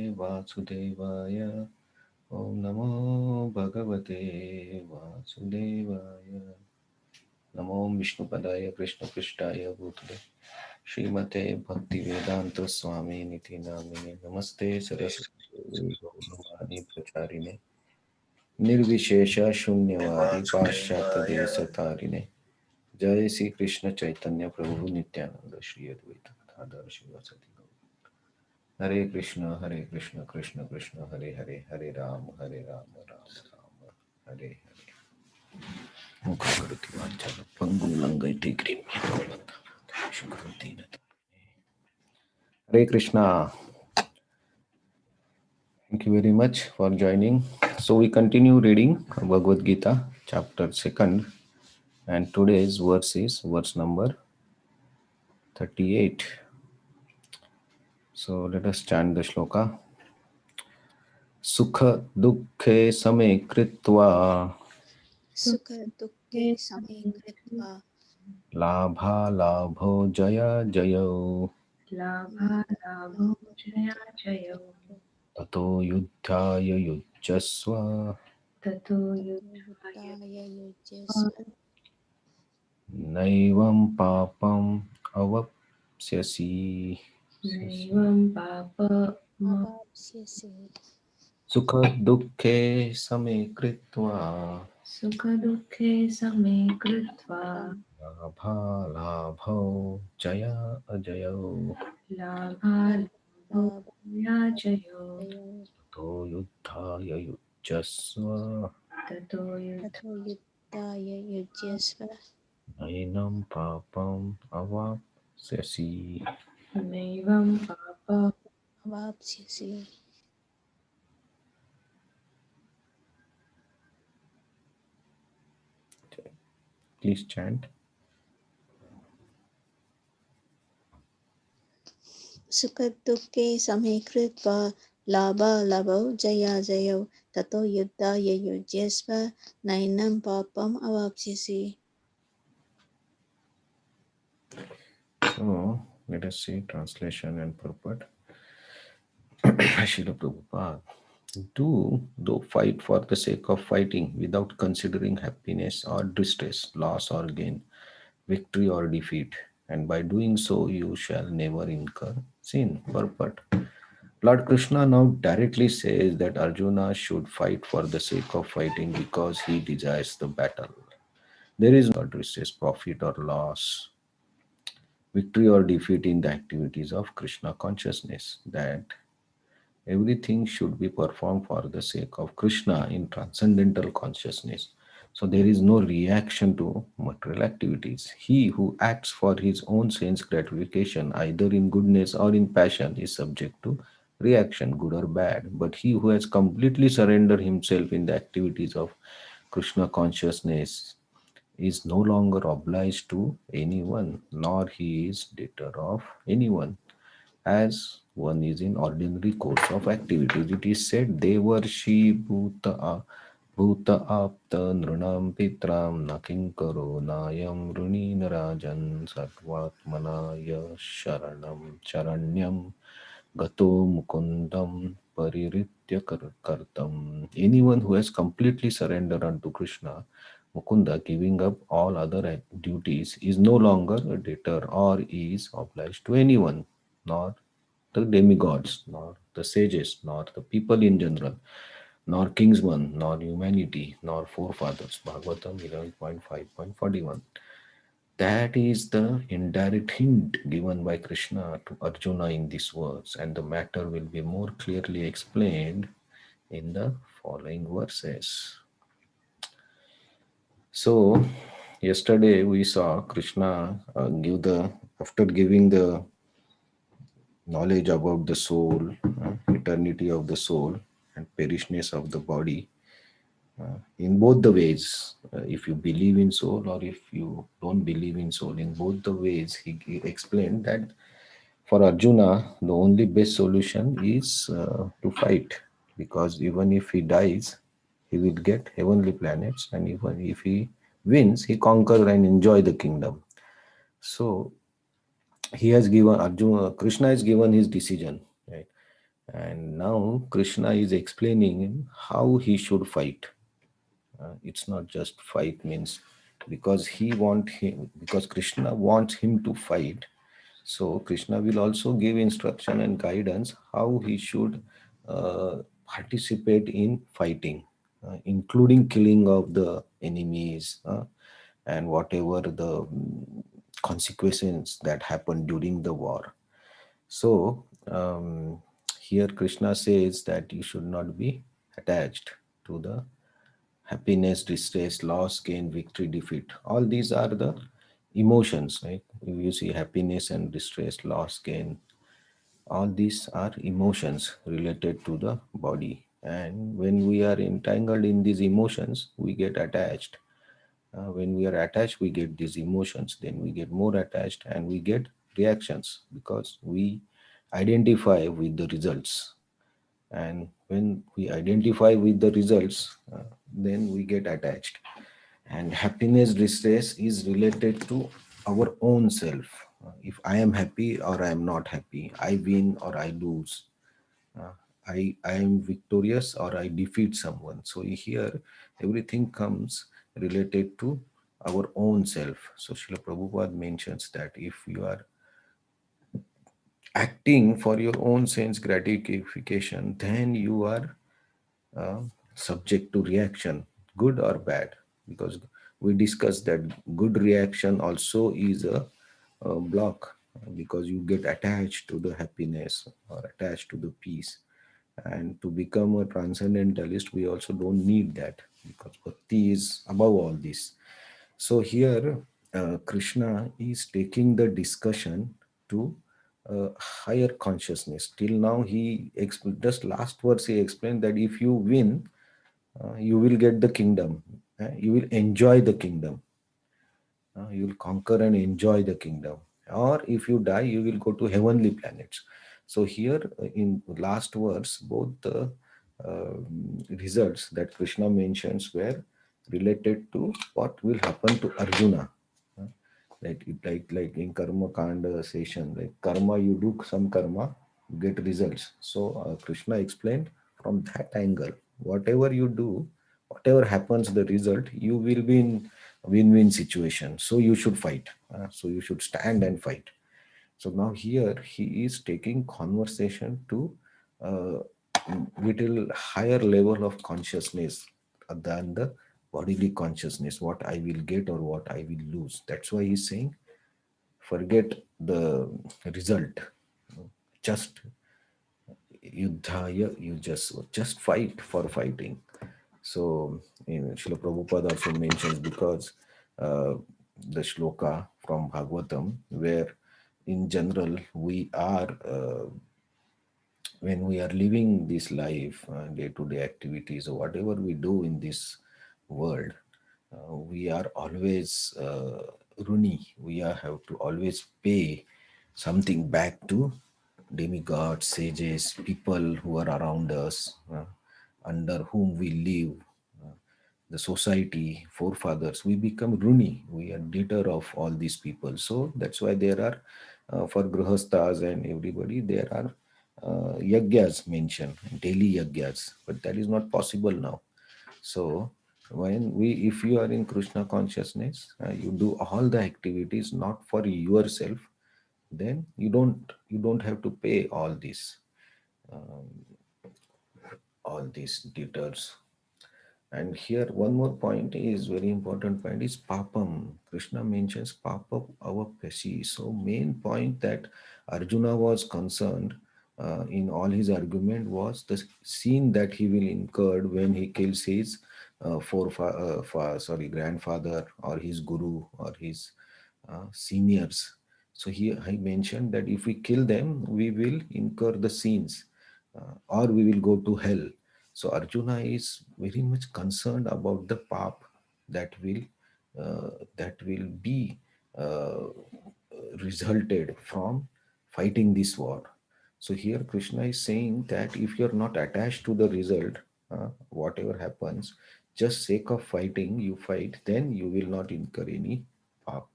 वासुदेवाय ॐ नमो भगवते वासुदेवाय नमो विष्णुपदाय कृष्णपृष्ठाय भूतले श्रीमते भक्तिवेदांत स्वामी निति नामिने नमस्ते सरस्वती गौरवाणी प्रचारिणे निर्विशेष शून्यवादी पाश्चात्य देशतारिणे जय श्री कृष्ण चैतन्य प्रभु नित्यानंद श्री अद्वैत गदाधर शिवासादि हरे कृष्ण कृष्ण कृष्ण हरे हरे हरे राम राम हरे हरे मुखकरोति वाचालं पङ्गुं लङ्घयति गिरिं शुकरोति न Hare Krishna. Thank you very much for joining. So we continue reading Bhagavad Gita, chapter 2, and today's verse is verse number 38. So let us chant the shloka. Sukha dukkhe same kritva सुख दुःखे समे कृत्वा labha labho jaya jayo लाभालाभौ Jaya जयौ tato yudhyaya yujyasva ततो युद्धाय युद्धाय युज्यस्व naivam papam avapsyasi. नैवं पापम अवाप्स्यसि Sukha dukkhe same kritva सुखदुःखे समे कृत्वा labha labho jaya ajayo लाभालाभौ Jaya जयौ to yudhaya yujyasva ततो ततो युद्धाय युज्यस्व nainam papam avapsyasi. नैवं पापम् अवाप्स्यसि Please chant. सुख दुःखे समे कृत्वा लाभालाभौ जयाजयौ ततो युद्धाय युज्यस्व नैनं पापम् अवाप्स्यसि So let us see translation and purport. Srila Prabhupada. Do though fight for the sake of fighting without considering happiness or distress, loss or gain, victory or defeat, and by doing so you shall never incur sin. Purport. Lord Krishna now directly says that Arjuna should fight for the sake of fighting because he desires the battle. There is no distress, profit or loss, victory or defeat in the activities of Krishna consciousness. That everything should be performed for the sake of Krishna in transcendental consciousness. So there is no reaction to material activities. He who acts for his own sense gratification, either in goodness or in passion, is subject to reaction, good or bad. But he who has completely surrendered himself in the activities of Krishna consciousness is no longer obliged to anyone, nor he is debtor of anyone as one is in ordinary course of activities. It is said, Devarshi Bhuta Apta Nrunam Pitram Nakinkaro Nayam Runi Narajan Sarvatmanaya Sharanyam Gato Mukundam Pariritya Kartam. Anyone who has completely surrendered unto Krishna, Mukunda, giving up all other duties, is no longer a debtor or is obliged to anyone, nor the demigods, nor the sages, nor the people in general, nor kingsmen, nor humanity, nor forefathers. Bhagavatam 11.5.41. That is the indirect hint given by Krishna to Arjuna in these words, and the matter will be more clearly explained in the following verses. So, yesterday we saw Krishna after giving the knowledge about the soul, eternity of the soul, and perishness of the body, in both the ways, if you believe in soul or if you don't believe in soul, in both the ways, he explained that for Arjuna, the only best solution is to fight, because even if he dies, he will get heavenly planets, and even if he wins, he conquer and enjoy the kingdom. So he has given Arjuna, Krishna has given his decision, right? And now Krishna is explaining him how he should fight. It's not just fight means because because Krishna wants him to fight. So Krishna will also give instruction and guidance how he should participate in fighting, including killing of the enemies, and whatever the consequences that happen during the war. So here Krishna says that you should not be attached to the happiness, distress, loss, gain, victory, defeat. All these are the emotions, right? You see happiness and distress, loss, gain. All these are emotions related to the body. And when we are entangled in these emotions, we get attached. When we are attached, we get these emotions. Then we get more attached and we get reactions because we identify with the results. And when we identify with the results, then we get attached. And happiness distress is related to our own self. If I am happy or I am not happy, I win or I lose, uh, I am victorious or I defeat someone. So here everything comes related to our own self. So Srila Prabhupada mentions that if you are acting for your own sense gratification, then you are uh, subject to reaction, good or bad, because we discussed that good reaction also is a block, because you get attached to the happiness or attached to the peace. And to become a transcendentalist, we also don't need that because bhakti is above all this. So here, Krishna is taking the discussion to higher consciousness. Till now, just last verse he explained that if you win, you will get the kingdom. You will enjoy the kingdom. You will conquer and enjoy the kingdom. Or if you die, you will go to heavenly planets. So here, in last verse, both the results that Krishna mentions were related to what will happen to Arjuna. Uh, like in karma kanda session, like karma, you do some karma, you get results. So Krishna explained from that angle, whatever you do, whatever happens, the result, you will be in win-win situation. So you should fight. So you should stand and fight. So now here he is taking conversation to uh, little higher level of consciousness than the bodily consciousness, what I will get or what I will lose. That's why he's saying forget the result. Just yuddhaya, you just fight for fighting. So Srila Prabhupada also mentions, because uh, the shloka from Bhagavatam, where in general we are when we are living this life, day-to-day activities or whatever we do in this world, we are always runi. Have to always pay something back to demigods, sages, people who are around us, under whom we live, the society, forefathers. We become runi. We are debtor of all these people. So that's why there are, for grihasthas and everybody, there are yagyas mentioned, daily yagyas. But that is not possible now. So if you are in Krishna consciousness, you do all the activities not for yourself, then you don't have to pay all these debtors. And here, one more point is very important point is papam. Krishna mentions papa avapasi. So main point that Arjuna was concerned in all his argument was the sin that he will incur when he kills his grandfather or his guru or his seniors. So here I mentioned that if we kill them, we will incur the sins, or we will go to hell. So Arjuna is very much concerned about the pap that will be uh, resulted from fighting this war. So here Krishna is saying that if you're not attached to the result, whatever happens, just sake of fighting, you fight, then you will not incur any pap.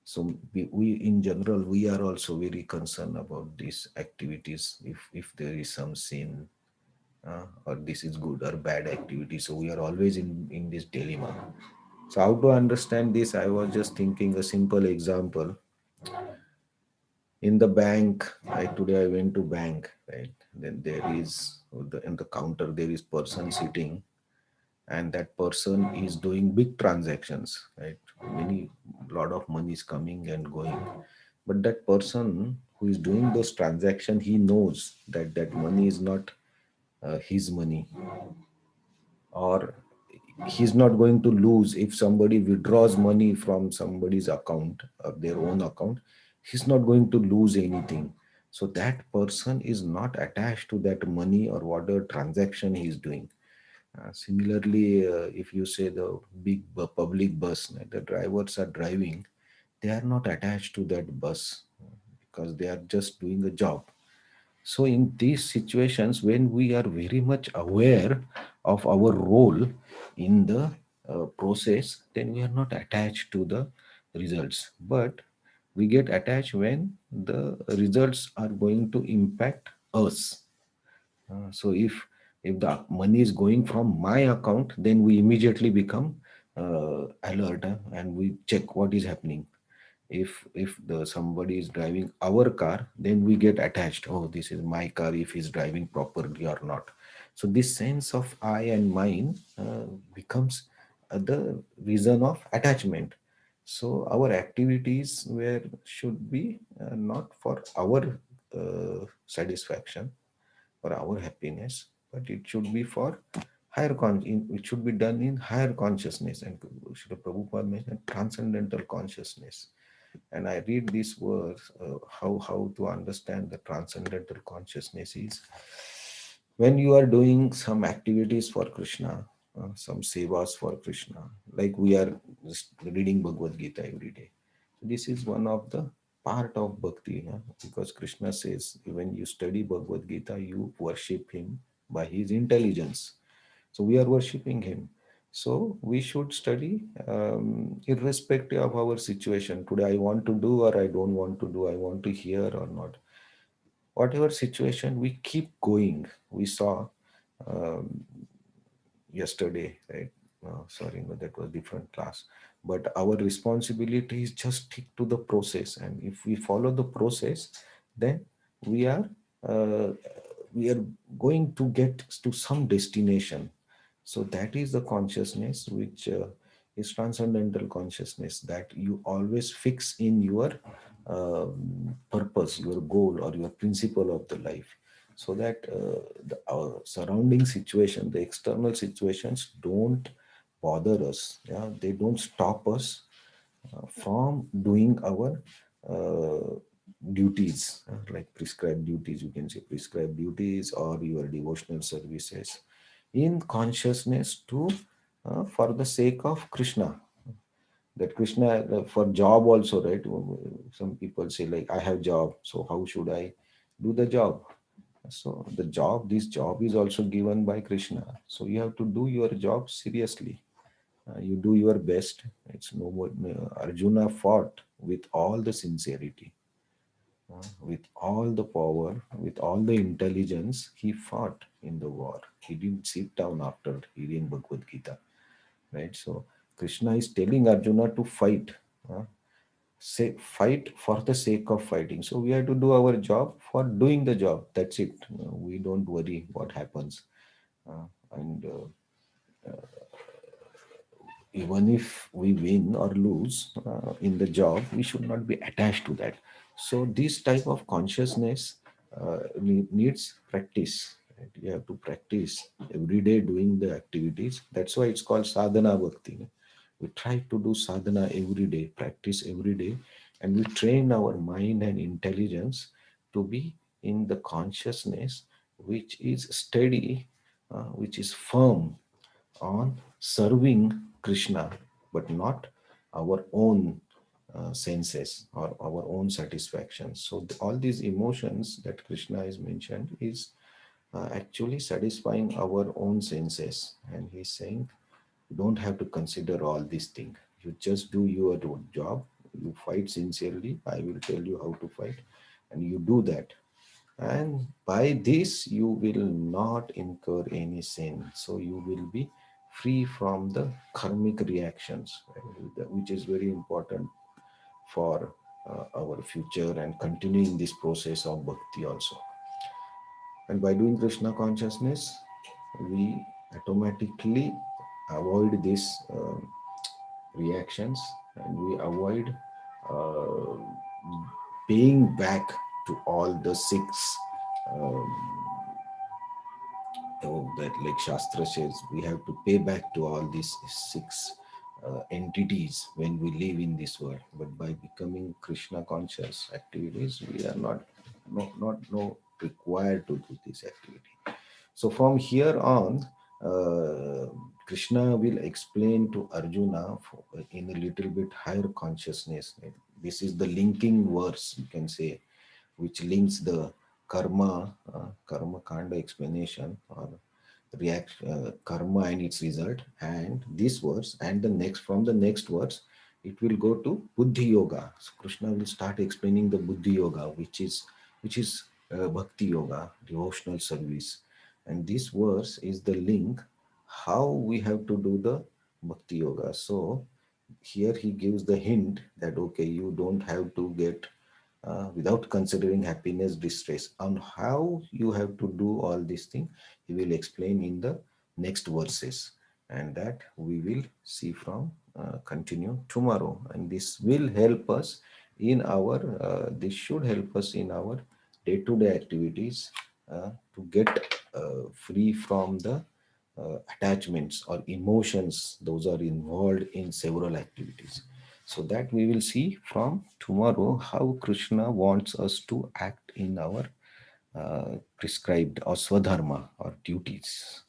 So we in general, we are also very concerned about these activities. If there is some sin, or this is good or bad activity, so we are always in this dilemma. So how to understand this? I was just thinking a simple example. In the bank, like today I went to bank, right? Then there is in the counter there is person sitting, and that person is doing big transactions, right? Many lot of money is coming and going, but that person who is doing those transactions, he knows that that money is not his money, or he's not going to lose. If somebody withdraws money from somebody's account or their own account, he's not going to lose anything. So that person is not attached to that money or whatever transaction he's doing. Similarly, if you say the big public bus, the drivers are driving, they are not attached to that bus, because they are just doing a job. So, in these situations, when we are very much aware of our role in the process, then we are not attached to the results. But we get attached when the results are going to impact us. So if the money is going from my account, then we immediately become alert, and we check what is happening. If the somebody is driving our car, then we get attached. Oh, this is my car, if he's driving properly or not. So this sense of I and mine becomes the reason of attachment. So our activities were should be not for our satisfaction or our happiness, but it should be for it should be done in higher consciousness. And Srila Prabhupada mentioned transcendental consciousness. And I read these words, how to understand the transcendental consciousness is when you are doing some activities for Krishna, some sevas for Krishna, like we are just reading Bhagavad Gita every day. This is one of the part of bhakti, because Krishna says when you study Bhagavad Gita, you worship him by his intelligence. So we are worshipping him. So we should study irrespective of our situation. Today I want to do or I don't want to do, I want to hear or not. Whatever situation, we keep going. We saw um, yesterday, right? Sorry, no, that was different class. But our responsibility is just stick to the process, and if we follow the process, then we are uh, we are going to get to some destination. So that is the consciousness which is transcendental consciousness, that you always fix in your purpose, your goal, or your principle of the life, so that our surrounding situation, the external situations don't bother us. Yeah, they don't stop us from doing our uh, duties, like prescribed duties, you can say prescribed duties or your devotional services in consciousness to for the sake of Krishna. That Krishna, for job also, right? Some people say like, I have job, so how should I do the job? So the job, this job is also given by Krishna, so you have to do your job seriously. You do your best. It's no more. Arjuna fought with all the sincerity, with all the power, with all the intelligence. He fought in the war. He didn't sit down after reading Bhagavad Gita, right? So Krishna is telling Arjuna to fight. Say fight for the sake of fighting. So we have to do our job for doing the job. That's it. We don't worry what happens. And even if we win or lose in the job, we should not be attached to that. So this type of consciousness needs practice, right? You have to practice every day doing the activities. That's why it's called sadhana bhakti. We try to do sadhana every day, practice every day, and we train our mind and intelligence to be in the consciousness which is steady, which is firm on serving Krishna, but not our own senses or our own satisfaction. So all these emotions that Krishna is mentioned is actually satisfying our own senses, and he's saying you don't have to consider all these things. You just do your job. You fight sincerely. I will tell you how to fight, and you do that. And by this, you will not incur any sin. So you will be free from the karmic reactions, which is very important for our future and continuing this process of bhakti also. And by doing Krishna consciousness, we automatically avoid these reactions, and we avoid uh, paying back to all the six that, like Shastra says, we have to pay back to all these six entities when we live in this world. But by becoming Krishna conscious activities, we are not required to do this activity. So from here on, uh, Krishna will explain to Arjuna in a little bit higher consciousness. This is the linking verse, you can say, which links the karma kanda explanation, or karma and its result, and this verse, and the next, from the next verse it will go to buddhi yoga. So Krishna will start explaining the buddhi yoga, which is bhakti yoga, devotional service. And this verse is the link how we have to do the bhakti yoga. So here he gives the hint that okay, you don't have to get without considering happiness, distress. On how you have to do all these things, he will explain in the next verses, and that we will see from continue tomorrow. And this will help us in our this should help us in our day-to-day activities to get free from the attachments or emotions those are involved in several activities. So that we will see from tomorrow how Krishna wants us to act in our prescribed or swadharma or duties.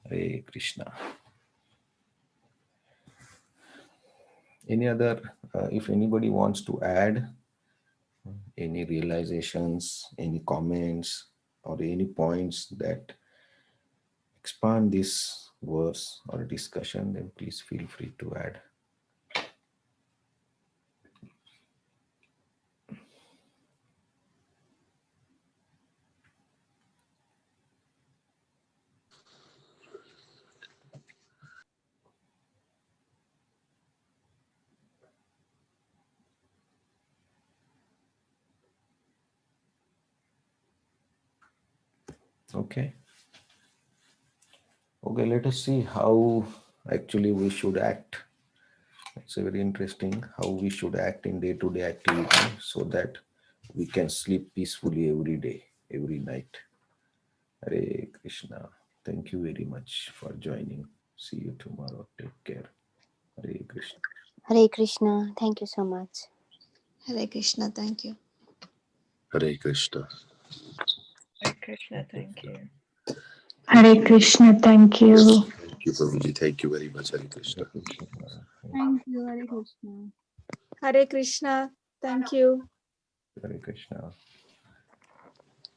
Hare Krishna. Any other, if anybody wants to add any realizations, any comments, or any points that expand this verse or discussion, then please feel free to add. Okay. Okay, let us see how actually we should act. It's a very interesting how we should act in day-to-day activity so that we can sleep peacefully every day, every night. Hare Krishna. Thank you very much for joining. See you tomorrow. Take care. Hare Krishna. Hare Krishna. Thank you so much. Hare Krishna. Thank you. Hare Krishna. Hare Krishna, thank you. Hare Krishna, thank you. Thank you, Prabhuji. Thank you very much, Hare Krishna. Hare Krishna. Thank you, Hare Krishna. Hare Krishna. Thank you. Hare Krishna.